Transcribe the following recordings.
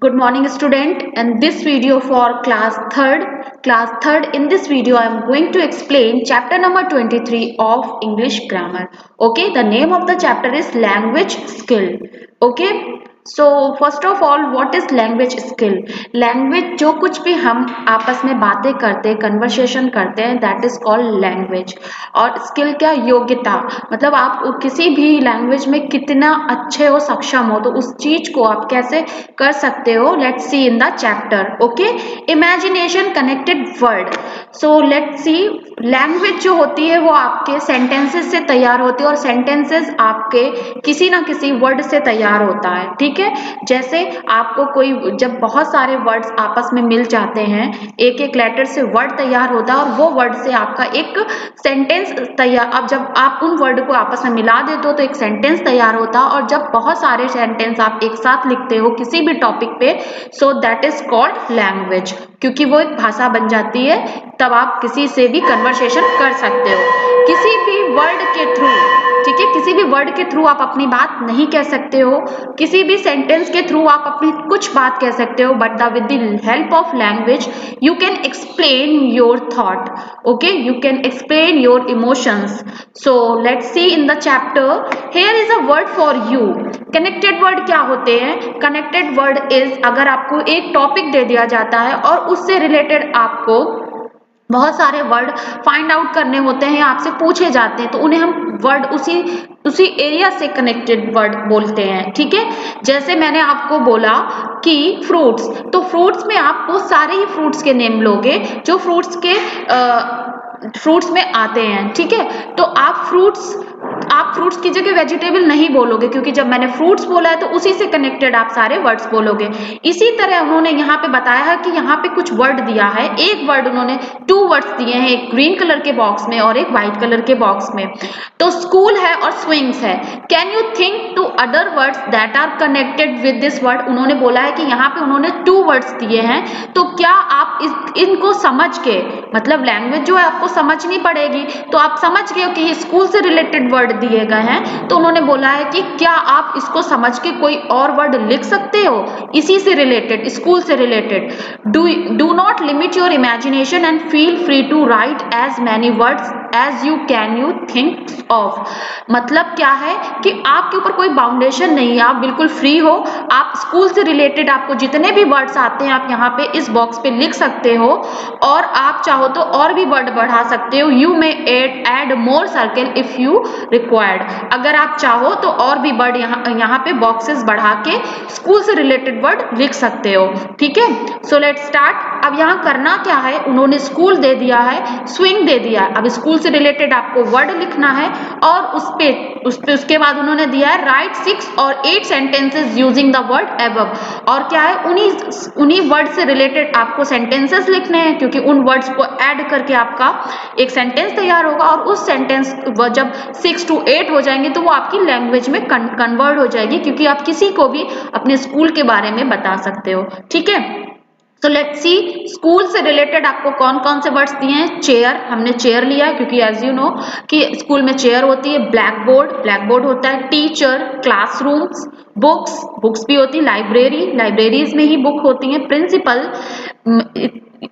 Good morning student, and this video for class third. In this video I am going to explain chapter number 23 of English grammar. Okay, the name of the chapter is language skill. Okay, so first of all, what is language skill? Language, जो कुछ भी हम आपस में बातें करते हैं, conversation करते हैं, दैट इज कॉल्ड लैंग्वेज. और स्किल क्या? योग्यता. मतलब आप किसी भी लैंग्वेज में कितना अच्छे हो, सक्षम हो, तो उस चीज को आप कैसे कर सकते हो. Let's see in the chapter. Okay, imagination connected word. So let's C, language जो होती है वो आपके सेंटेंसेस से तैयार होती है, और सेंटेंसेस आपके किसी ना किसी वर्ड से तैयार होता है. ठीक है, जैसे आपको कोई, जब बहुत सारे वर्ड्स आपस में मिल जाते हैं, एक एक लेटर से वर्ड तैयार होता है, और वो वर्ड से आपका एक सेंटेंस तैयार. अब जब आप उन वर्ड को आपस में मिला देते हो तो एक सेंटेंस तैयार होता है. और जब बहुत सारे सेंटेंस आप एक साथ लिखते हो किसी भी टॉपिक पे, so that is called language. क्योंकि वो एक भाषा बन जाती है, तब आप किसी से भी कन्वर्सेशन कर सकते हो किसी भी वर्ड के थ्रू. ठीक है, किसी भी वर्ड के थ्रू आप अपनी बात नहीं कह सकते हो, किसी भी सेंटेंस के थ्रू आप अपनी कुछ बात कह सकते हो, but with the help of language you can explain your thought. Okay, you can explain your emotions. So let's C in the chapter. Here is a word for you. Connected word क्या होते हैं? Connected word is, अगर आपको एक topic दे दिया जाता है और उससे रिलेटेड आपको बहुत सारे वर्ड फाइंड आउट करने होते हैं, आपसे पूछे जाते हैं, तो उन्हें हम वर्ड उसी एरिया से कनेक्टेड वर्ड बोलते हैं. ठीक है, जैसे मैंने आपको बोला कि फ्रूट्स, तो फ्रूट्स में आप वो सारे ही फ्रूट्स के नेम लोगे जो फ्रूट्स में आते हैं. ठीक है, तो आप फ्रूट्स की जगह वेजिटेबल नहीं बोलोगे, क्योंकि जब मैंने फ्रूट्स बोला है तो उसी से कनेक्टेड आप सारे वर्ड्स बोलोगे. इसी तरह उन्होंने यहाँ पे बताया है कि यहाँ पे कुछ वर्ड दिया है. एक वर्ड उन्होंने 2 वर्ड्स दिए हैं, एक ग्रीन कलर के बॉक्स में और एक व्हाइट कलर के बॉक्स में. तो स्कूल है और स्विंग्स है. Can you think two other words that are connected with this word? उन्होंने बोला है कि यहाँ पे उन्होंने 2 वर्ड्स दिए हैं, तो क्या आप इनको समझ के, मतलब लैंग्वेज जो है आपको समझनी पड़ेगी, तो आप समझ गए हो कि ये स्कूल से रिलेटेड वर्ड दिए गए हैं, तो उन्होंने बोला है कि क्या आप इसको समझ के कोई और वर्ड लिख सकते हो इसी से रिलेटेड, स्कूल से related. Do not limit your imagination and feel free to write as many words as you can you think of. मतलब क्या है कि आपके ऊपर कोई बाउंडेशन नहीं है, आप बिल्कुल फ्री हो. आप स्कूल से रिलेटेड आपको जितने भी वर्ड्स आते हैं आप यहाँ पे इस बॉक्स पे लिख सकते हो, और आप चाहो तो और भी वर्ड बढ़ा सकते हो. You may add more circle if you required. अगर आप चाहो तो और भी वर्ड यहाँ पे बॉक्सेस बढ़ा के स्कूल से रिलेटेड वर्ड लिख सकते हो. ठीक है, सो लेट्स स्टार्ट. अब यहाँ करना क्या है, उन्होंने स्कूल दे दिया है, स्विंग दे दिया है. अब स्कूल से रिलेटेड आपको वर्ड लिखना है, और उसके बाद उन्होंने दिया है राइट 6 और 8 sentences using the word above. और क्या है, उन्हीं वर्ड से रिलेटेड आपको सेंटेंसेस लिखने हैं, क्योंकि उन वर्ड्स को ऐड करके आपका एक सेंटेंस तैयार होगा, और उस सेंटेंस जब 6 to 8 हो जाएंगे तो वो आपकी लैंग्वेज में कन्वर्ट हो जाएगी, क्योंकि आप किसी को भी अपने स्कूल के बारे में बता सकते हो. ठीक है, तो लेट्स सी, स्कूल से रिलेटेड आपको कौन कौन से वर्ड्स दिए हैं. चेयर, हमने चेयर लिया है क्योंकि एज यू नो कि स्कूल में चेयर होती है. ब्लैक बोर्ड होता है. टीचर, क्लासरूम्स, बुक्स भी होती है. लाइब्रेरीज में ही बुक होती है. प्रिंसिपल,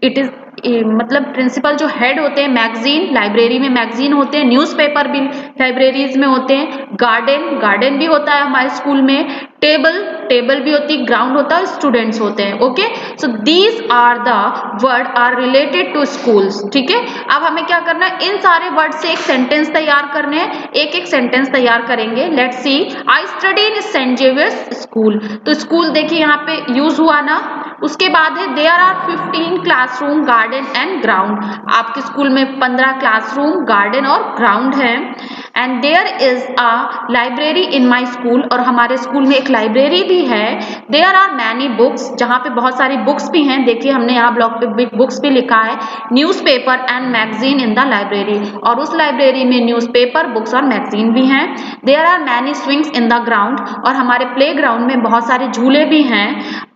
इट इज मतलब प्रिंसिपल जो हेड होते हैं. मैगजीन, लाइब्रेरी में मैगजीन होते हैं. न्यूज़पेपर भी लाइब्रेरीज में होते हैं. गार्डन भी होता है हमारे स्कूल में. टेबल भी होती है. ग्राउंड होता है. स्टूडेंट्स होते हैं. Okay, so these are the word are related to schools. ठीक है, अब हमें क्या करना है, इन सारे वर्ड से एक सेंटेंस तैयार करने हैं. एक सेंटेंस तैयार करेंगे. Let's see, I study in Saint Xavier's School. तो स्कूल देखिए यहाँ पे यूज हुआ ना. उसके बाद है there are 15 classroom, garden and ground. आपके स्कूल में 15 क्लासरूम, गार्डन और ग्राउंड है. And there is a library in my school. और हमारे स्कूल में एक लाइब्रेरी भी है. देयर आर मैनी बुक्स, जहाँ पे बहुत सारी बुक्स भी हैं. देखिए हमने यहाँ ब्लॉक पे बुक्स भी लिखा है. Newspaper and magazine in the library. और उस लाइब्रेरी में न्यूज़पेपर, बुक्स और मैगजीन भी हैं. There are many swings in the ground. और हमारे प्ले ग्राउंड में बहुत सारे झूले भी हैं.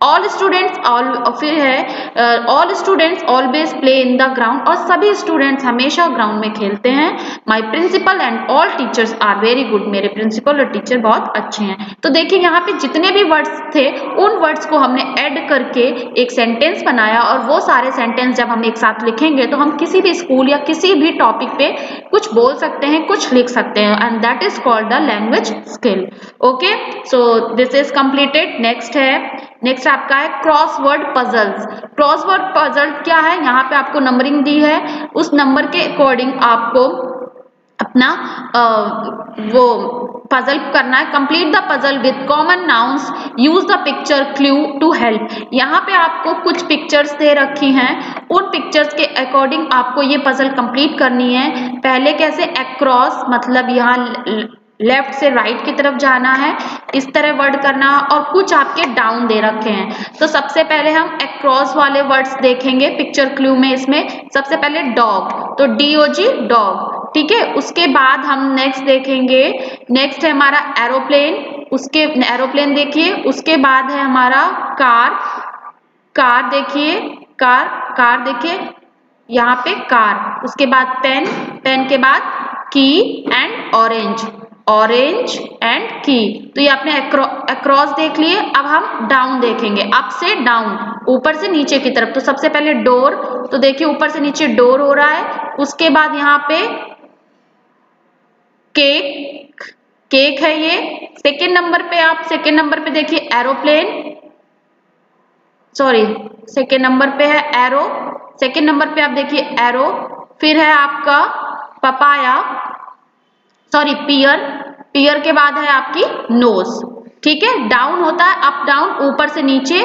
All students all students always play in the ground. और सभी स्टूडेंट्स हमेशा ग्राउंड में खेलते हैं. My principal and all teachers are very good, मेरे प्रिंसिपल और टीचर बहुत अच्छे हैं। तो देखिए यहाँ पे जितने भी वर्ड्स थे उन वर्ड्स को हमने ऐड करके एक सेंटेंस बनाया, और वो सारे सेंटेंस जब हम एक साथ लिखेंगे तो हम किसी भी स्कूल या किसी भी टॉपिक पे कुछ बोल सकते हैं, कुछ लिख सकते हैं, and that is called the language skill. Okay, so this is completed. Next आपका है क्रॉसवर्ड पजल्स। क्रॉसवर्ड पजल क्या है, यहाँ पे आपको नंबरिंग दी है, उस नंबर के अकॉर्डिंग आपको अपना वो पजल करना है। Complete the puzzle with common nouns, use the picture clue to help. यहाँ पे आपको कुछ पिक्चर्स दे रखी हैं, उन पिक्चर्स के अकॉर्डिंग आपको ये पजल कंप्लीट करनी है। पहले कैसे, अक्रॉस मतलब यहाँ लेफ्ट से राइट की तरफ जाना है, इस तरह वर्ड करना, और कुछ आपके डाउन दे रखे हैं। तो सबसे पहले हम अक्रॉस वाले वर्ड्स देखेंगे पिक्चर क्लू में। इसमें सबसे पहले डॉग, तो DOG डॉग, ठीक है। उसके बाद हम नेक्स्ट देखेंगे, नेक्स्ट है हमारा एरोप्लेन, उसके एरोप्लेन देखिए। उसके बाद है हमारा कार देखिए, कार देखिए यहाँ पे कार। उसके बाद पेन के बाद की एंड ऑरेंज एंड की। तो ये आपने अक्रॉस देख लिए। अब हम डाउन देखेंगे, अप से डाउन, ऊपर से नीचे की तरफ। तो सबसे पहले डोर, तो देखिए ऊपर से नीचे डोर हो रहा है। उसके बाद यहाँ पे केक है ये। सेकेंड नंबर पे देखिए एरोप्लेन, सॉरी सेकेंड नंबर पे है एरो। सेकेंड नंबर पे आप देखिए एरो। फिर है आपका पपाया, सॉरी पियर के बाद है आपकी नोज, ठीक है। डाउन होता है अप डाउन, ऊपर से नीचे,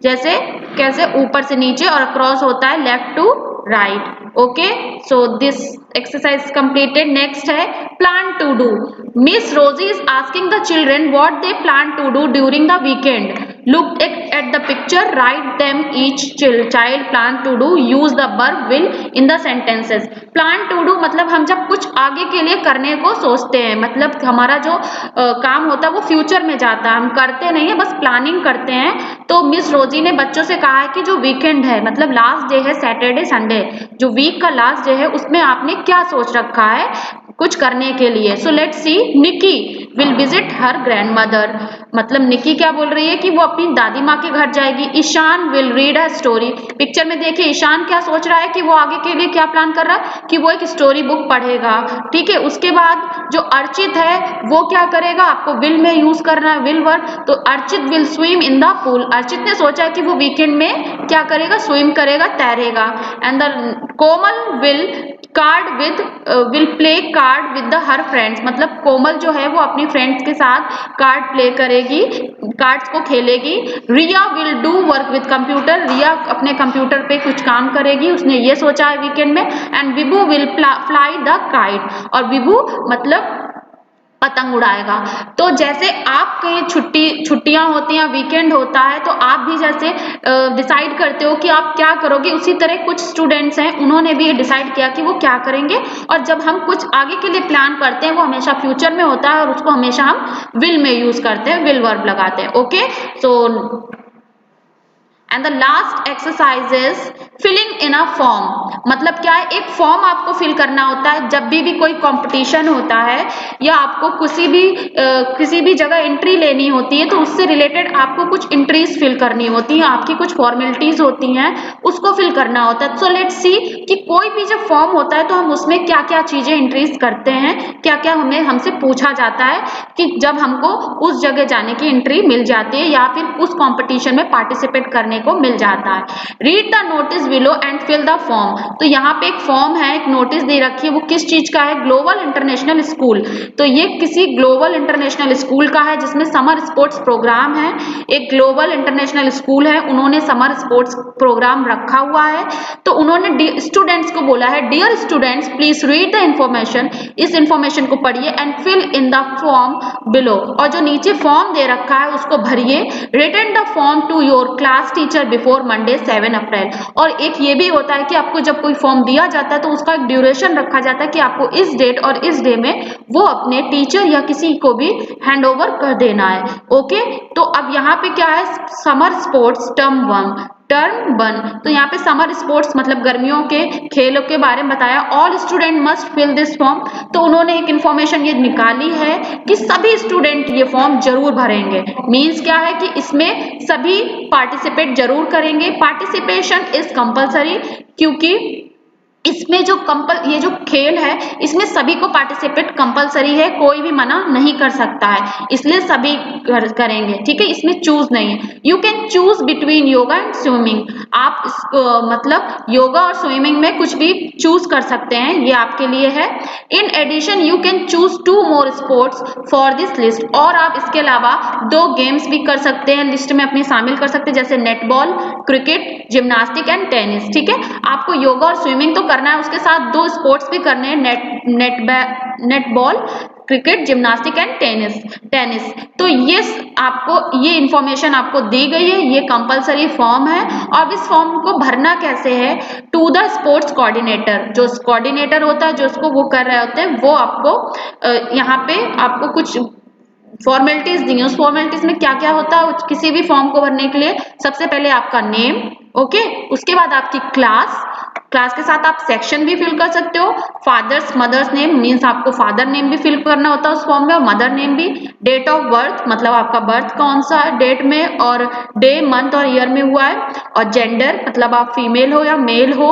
जैसे कैसे ऊपर से नीचे, और क्रॉस होता है left to right. Okay, so this exercise completed. Next है plan to do. Miss Rosie is asking the children what they plan to do during the weekend. Look at the picture, write them each child plan to do, use the verb will in the sentences. Plan to do मतलब हम जब कुछ आगे के लिए करने को सोचते हैं, मतलब हमारा जो काम होता है वो फ्यूचर में जाता है, हम करते नहीं है, बस प्लानिंग करते हैं। तो मिस रोजी ने बच्चों से कहा है कि जो वीकेंड है, मतलब लास्ट डे है सैटरडे संडे, जो वीक का लास्ट डे है, उसमें आपने क्या सोच रखा है कुछ करने के लिए। So let's see, Nikki will visit her grandmother, मतलब निकी क्या बोल रही है कि वो अपनी दादी माँ के घर जाएगी। Ishan will read a story, picture में देखिए ईशान क्या सोच रहा है कि वो आगे के लिए क्या प्लान कर रहा है कि वो एक स्टोरी बुक पढ़ेगा, ठीक है। उसके बाद जो अर्चित है वो क्या करेगा, आपको विल में यूज करना है, विल वर्ब। तो Archit will swim in the pool, Archit ने सोचा है कि वो वीकेंड में क्या करेगा, स्विम करेगा, तैरेगा। And the Komal will play card with the her friends, मतलब कोमल जो है वो अपनी फ्रेंड्स के साथ कार्ड प्ले करेगी, कार्ड्स को खेलेगी। Riya will do work with computer, Riya अपने कंप्यूटर पे कुछ काम करेगी, उसने ये सोचा है वीकेंड में। And Vibhu will fly the kite, और विभू मतलब पतंग उड़ाएगा। तो जैसे आपके छुट्टियां होती हैं, वीकेंड होता है, तो आप भी जैसे डिसाइड करते हो कि आप क्या करोगे, उसी तरह कुछ स्टूडेंट्स हैं उन्होंने भी डिसाइड किया कि वो क्या करेंगे। और जब हम कुछ आगे के लिए प्लान करते हैं वो हमेशा फ्यूचर में होता है, और उसको हमेशा हम विल में यूज करते हैं, विल वर्ब लगाते हैं। Okay, so and the last exercise is filling in a form, मतलब क्या है, एक फॉर्म आपको फिल करना होता है जब भी कोई कंपटीशन होता है या आपको किसी भी जगह एंट्री लेनी होती है, तो उससे रिलेटेड आपको कुछ एंट्रीज फिल करनी होती हैं, आपकी कुछ फॉर्मेलिटीज होती हैं, उसको फिल करना होता है। सो लेट्स सी कि कोई भी जब फॉर्म होता है तो हम उसमें क्या क्या चीजें एंट्रीज करते हैं, क्या क्या हमसे पूछा जाता है कि जब हमको उस जगह जाने की एंट्री मिल जाती है या फिर उस कॉम्पिटिशन में पार्टिसिपेट करने को मिल जाता है। Read the notice below and fill the form, तो यहाँ पे एक फॉर्म है, एक नोटिस दे रखी है, वो किस चीज का है, ग्लोबल इंटरनेशनल स्कूल। तो ये किसी ग्लोबल इंटरनेशनल स्कूल का है जिसमें समर स्पोर्ट्स प्रोग्राम है। एक ग्लोबल इंटरनेशनल स्कूल है, उन्होंने समर स्पोर्ट्स प्रोग्राम रखा हुआ है। तो उन्होंने स्टूडेंट्स को बोला है, dear students please read the information, इस इंफॉर्मेशन को पढ़िए, and fill in the form below, और जो नीचे फॉर्म दे रखा है उसको भरिए। Return the form to your class teacher before Monday 7 April. और एक ये भी होता है कि आपको जब कोई फॉर्म दिया जाता है तो उसका एक ड्यूरेशन रखा जाता है कि आपको इस डेट और इस डे में वो अपने टीचर या किसी को भी हैंड ओवर कर देना है। ओके, तो अब यहाँ पे क्या है, समर स्पोर्ट्स टर्म 1, टर्म 1, तो यहाँ पे समर स्पोर्ट्स मतलब गर्मियों के खेलों के बारे में बताया। All student must fill this form, तो उन्होंने एक इन्फॉर्मेशन ये निकाली है कि सभी स्टूडेंट ये फॉर्म जरूर भरेंगे। मीन्स क्या है कि इसमें सभी पार्टिसिपेट जरूर करेंगे। पार्टिसिपेशन इज कंपल्सरी, क्योंकि इसमें ये जो खेल है इसमें सभी को पार्टिसिपेट कंपलसरी है, कोई भी मना नहीं कर सकता है, इसलिए सभी करेंगे। ठीक है, इसमें चूज नहीं है। You can choose between yoga and swimming, आप मतलब योगा और स्विमिंग में कुछ भी चूज कर सकते हैं, ये आपके लिए है। In addition you can choose 2 more sports for this list, और आप इसके अलावा 2 गेम्स भी कर सकते हैं, लिस्ट में अपनी शामिल कर सकते हैं, जैसे netball, cricket, gymnastic and tennis. ठीक है, आपको योगा और स्विमिंग तो करना है, उसके साथ 2 स्पोर्ट्स भी करने हैं, netball, cricket, gymnastic and tennis. तो ये इंफॉर्मेशन आपको दी गई है, ये कंपलसरी फॉर्म है। और इस फॉर्म को भरना कैसे है, टू द स्पोर्ट्स कोऑर्डिनेटर, जो कोऑर्डिनेटर होता है जो उसको वो कर रहे होते हैं, वो आपको यहाँ पे आपको कुछ फॉर्मेलिटीज दी हैं। उस फॉर्मेलिटीज में क्या क्या होता है किसी भी फॉर्म को भरने के लिए, सबसे पहले आपका नेम, ओके, उसके बाद आपकी क्लास के साथ आप सेक्शन भी फिल कर सकते हो। फादर्स मदर्स नेम मीन्स आपको फादर नेम भी फिल करना होता है उस फॉर्म में, और मदर नेम भी। डेट ऑफ बर्थ मतलब आपका बर्थ कौन सा डेट में और डे मंथ और ईयर में हुआ है। और जेंडर मतलब आप फीमेल हो या मेल हो।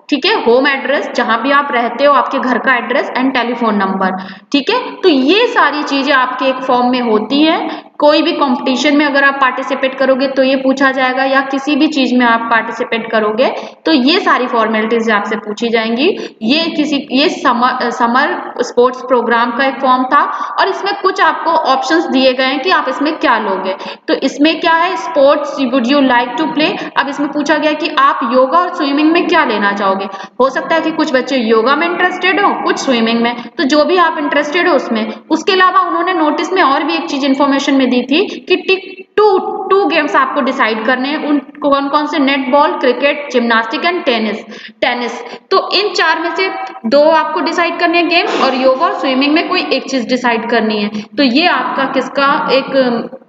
ठीक है, होम एड्रेस जहां भी आप रहते हो आपके घर का एड्रेस, एंड टेलीफोन नंबर। ठीक है, तो ये सारी चीजें आपके एक फॉर्म में होती है। कोई भी कंपटीशन में अगर आप पार्टिसिपेट करोगे तो ये पूछा जाएगा, या किसी भी चीज में आप पार्टिसिपेट करोगे तो ये सारी फॉर्मेलिटीज आपसे पूछी जाएंगी। ये समर स्पोर्ट्स प्रोग्राम का एक फॉर्म था, और इसमें कुछ आपको ऑप्शंस दिए गए हैं कि आप इसमें क्या लोगे। तो इसमें क्या है, sports would you like to play. अब इसमें पूछा गया कि आप योगा और स्विमिंग में क्या लेना चाहोगे। हो सकता है कि कुछ बच्चे योगा में इंटरेस्टेड हो, कुछ स्विमिंग में, तो जो भी आप इंटरेस्टेड हो उसमें। उसके अलावा उन्होंने नोटिस में और भी एक चीज इन्फॉर्मेशन में दी थी कि टू गेम्स आपको डिसाइड करने हैं, उन कौन से, net ball, cricket, gymnastic and tennis. तो इन 4 में से 2 आपको डिसाइड करने हैं गेम, और योगा और स्विमिंग में कोई एक चीज डिसाइड करनी है। तो ये आपका किसका एक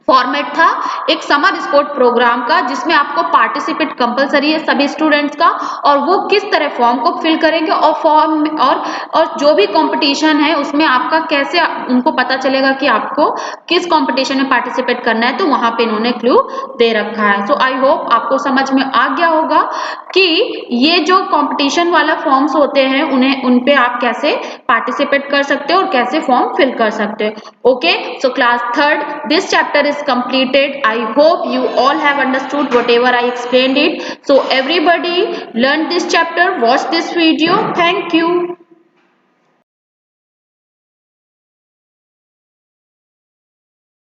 फॉर्मेट था, एक समर स्पोर्ट प्रोग्राम का, जिसमें आपको पार्टिसिपेट कंपलसरी है सभी स्टूडेंट्स का। और वो किस तरह फॉर्म को फिल करेंगे, और फॉर्म और जो भी कंपटीशन है उसमें आपका कैसे उनको पता चलेगा कि आपको किस कंपटीशन में पार्टिसिपेट करना है, तो वहां पे इन्होंने क्लू दे रखा है। सो आई होप आपको समझ में आ गया होगा कि ये जो कंपटीशन वाला फॉर्म्स होते हैं उन पे आप कैसे पार्टिसिपेट कर सकते हो और कैसे फॉर्म फिल कर सकते हो। Okay, so class 3rd this chapter is completed. I hope you all have understood whatever I explained it. So everybody learn this chapter, watch this video. Thank you.